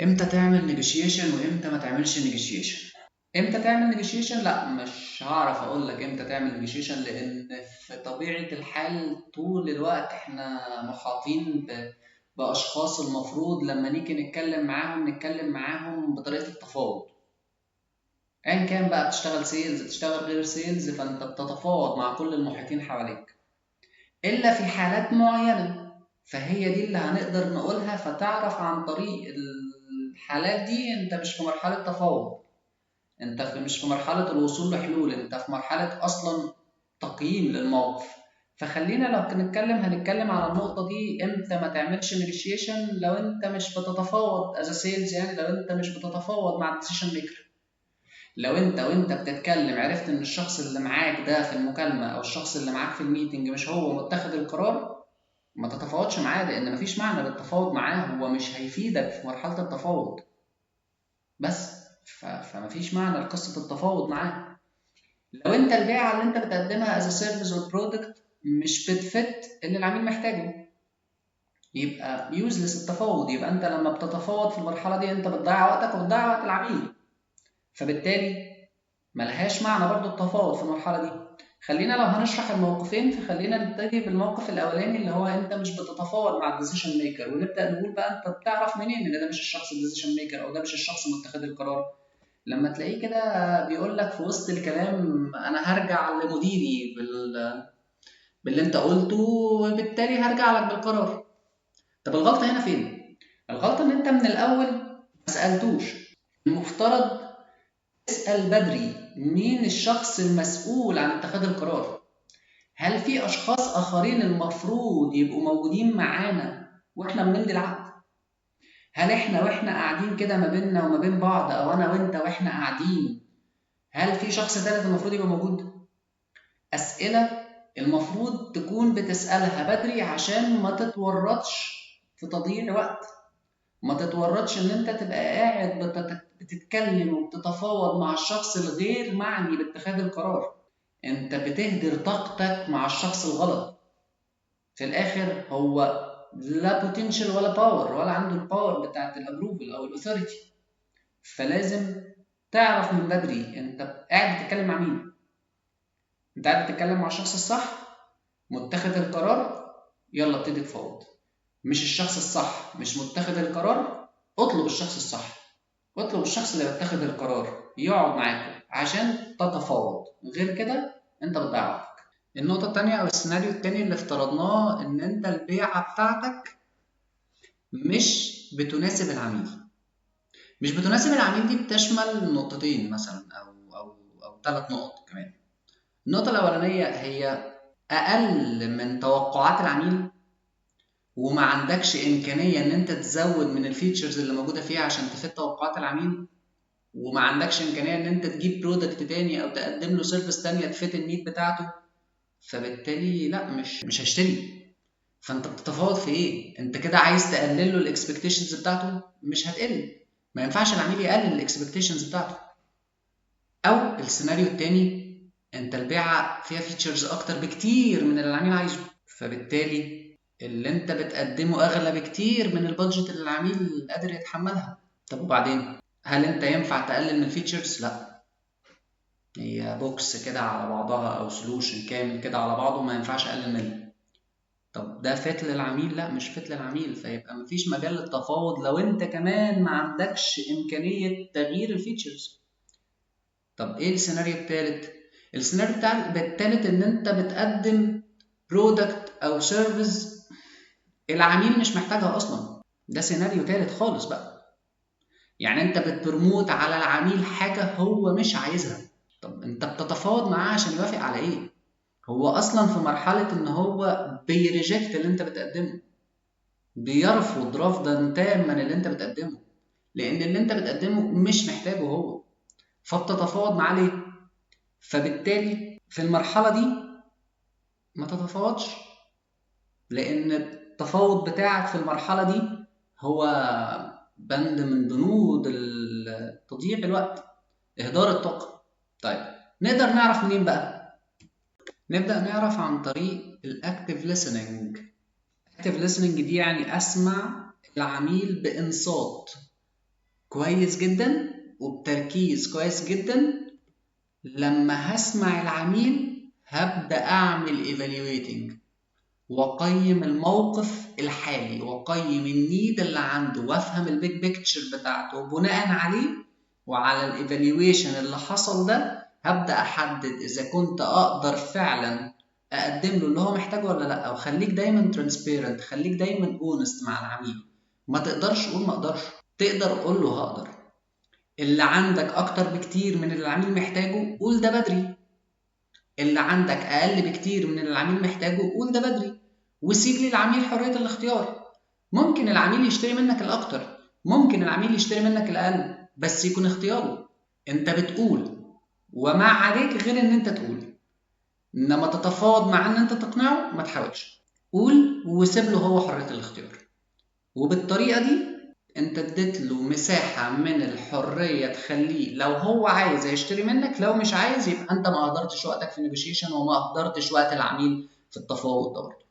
امتى تعمل نيجوشيشن وامتى ما تعملش نيجوشيشن؟ امتى تعمل نيجوشيشن؟ لا، مش هعرف اقول لك امتى تعمل نيجوشيشن، لان في طبيعة الحال طول الوقت احنا محاطين باشخاص المفروض لما نيجي نتكلم معاهم بطريقة التفاوض. ايا كان بقى، بتشتغل سيلز بتشتغل غير سيلز، فانت بتتفاوض مع كل المحيطين حواليك الا في حالات معينة، فهي دي اللي هنقدر نقولها. فتعرف عن طريق الحالات دي انت مش في مرحلة تفاوض، انت مش في مرحلة الوصول لحلول، انت في مرحلة اصلا تقييم للموقف. فخلينا لو هنتكلم على النقطة دي، امتى ما تعملش نيجوشيشن. لو انت مش بتتفاوض از سيلز، يعني لو انت مش بتتفاوض مع الديسيشن ميكر، لو انت وانت بتتكلم عرفت ان الشخص اللي معاك ده في المكالمة او الشخص اللي معاك في الميتنج مش هو متخذ القرار، ما تتفاوضش معاه، لان مفيش معنى للتفاوض معاه، هو مش هيفيدك في مرحلة التفاوض. بس فمفيش معنى لقصة التفاوض معاه. لو انت البيعة اللي انت بتقدمها از سيرفيس اور برودكت مش بتفت اللي العميل محتاجه، يبقى يوزلس التفاوض. يبقى انت لما بتتفاوض في المرحلة دي انت بتضيع وقتك وبتضيع وقت العميل، فبالتالي ملهاش معنى برضو التفاوض في المرحلة دي. خلينا لو هنشرح الموقفين، فخلينا نبتدي بالموقف الأولاني اللي هو أنت مش بتتفاوض مع الديسيشن ميكر، ونبدأ نقول بقى أنت بتعرف منين إن ده مش الشخص الديسيشن ميكر أو ده مش الشخص متخذ القرار. لما تلاقيه كده بيقول لك في وسط الكلام أنا هرجع لمديري باللي أنت قلته، وبالتالي هرجع لك بالقرار. طب الغلطة هنا فين؟ الغلطة إن أنت من الأول ما سألتوش. المفترض اسأل بدري مين الشخص المسؤول عن اتخاذ القرار. هل في أشخاص آخرين المفروض يبقوا موجودين معانا وإحنا بنمضي العقد؟ هل إحنا وإحنا قاعدين كده ما بيننا وما بين بعض، أو أنا وإنت وإحنا قاعدين، هل في شخص ثالث المفروض يبقى موجود؟ أسئلة المفروض تكون بتسألها بدري عشان ما تتورطش في تضييع وقت، ما تتورطش إن أنت تبقى قاعد بتتكلم وبتتفاوض مع الشخص الغير معني باتخاذ القرار. انت بتهدر طاقتك مع الشخص الغلط. في الاخر هو لا بوتنشال ولا باور، ولا عنده الباور بتاعت الابروفل او الاثوريتي. فلازم تعرف من بدري انت قاعد بتتكلم مع مين. انت قاعد بتتكلم مع الشخص الصح متخذ القرار، يلا ابتدي تفاوض. مش الشخص الصح مش متخذ القرار، اطلب الشخص الصح، اطلب الشخص اللي بيتخذ القرار يقعد معاك عشان تتفاوض. غير كده انت بتضيع وقت. النقطة التانية أو السيناريو التاني اللي افترضناه إن أنت البيعة بتاعتك مش بتناسب العميل. مش بتناسب العميل دي بتشمل نقطتين مثلا، أو 3 نقط كمان. النقطة الأولانية هي أقل من توقعات العميل، وما عندكش إمكانية إن أنت تزود من الفيتشرز اللي موجودة فيها عشان تفيد توقعات العميل، وما عندكش إمكانية إن أنت تجيب برودكت تاني أو تقدم له سيرفيس تانية تفيد النيد بتاعته. فبالتالي لا، مش هشتري. فانت بتتفاوض في ايه؟ انت كده عايز تقلل له الاكسبكتيشنز بتاعته، مش هتقل. ما ينفعش العميل يقلل الاكسبكتيشنز بتاعته. او السيناريو التاني، انت البيعه فيها فيتشرز اكتر بكتير من اللي العميل عايزه، فبالتالي اللي انت بتقدمه اغلى بكتير من البادجت اللي العميل قادر يتحملها. طب وبعدين، هل انت ينفع تقلل من الفيتشرز؟ لا، هي بوكس كده على بعضها او سولوشن كامل كده على بعضه، ما ينفعش اقلل منه. طب ده فات للعميل؟ لا، مش فات للعميل، فيبقى مفيش مجال للتفاوض لو انت كمان ما عندكش امكانية تغيير الفيتشرز. طب ايه السيناريو الثالث؟ السيناريو الثالث ان انت بتقدم برودكت او سيرفيس العميل مش محتاجها اصلا. ده سيناريو ثالث خالص بقى. يعني انت بتبرموت على العميل حاجة هو مش عايزها. طب انت بتتفاوض معاه عشان يوافق على ايه؟ هو اصلا في مرحلة ان هو بيريجكت اللي انت بتقدمه، بيرفض رفضا تاما اللي انت بتقدمه، لان اللي انت بتقدمه مش محتاجه هو. فبتتفاوض معاه ليه؟ فبالتالي في المرحلة دي ما تتفاوضش، لان التفاوض بتاعك في المرحلة دي هو بند من بنود تضييع الوقت، اهدار الطاقة. طيب، نقدر نعرف منين بقى؟ نبدأ نعرف عن طريق الاكتيف listening. active listening دي يعني اسمع العميل بانصات. كويس جدا وبتركيز كويس جدا. لما هسمع العميل هبدأ أعمل evaluating وأقيم الموقف الحالي وأقيم النيد اللي عنده وأفهم البيج بيكتشر بتاعته، وبناء عليه وعلى الايفالويشن اللي حصل ده هبدأ أحدد إذا كنت أقدر فعلا أقدم له اللي هو محتاجه ولا لأ. وخليك دايما ترانسبيرنت، خليك دايما اونست مع العميل. ما تقدرش قول ما أقدرش، تقدر قول له هقدر. اللي عندك أكتر بكتير من اللي العميل محتاجه قول ده بدري، اللي عندك أقل بكتير من اللي العميل محتاجه قول ده بدري، وسيب للعميل حرية الاختيار. ممكن العميل يشتري منك الأكتر، ممكن العميل يشتري منك الأقل، بس يكون اختياره. أنت بتقول وما عليك غير إن أنت تقول، إنما تتفاوض مع إن أنت تقنعه ما تحاولش. قول وسيب له هو حرية الاختيار. وبالطريقة دي انت اديت له مساحة من الحرية تخليه لو هو عايز يشتري منك، لو مش عايز يبقى انت ما قدرتش وقتك في النيجوشيشن وما قدرتش وقت العميل في التفاوض ده.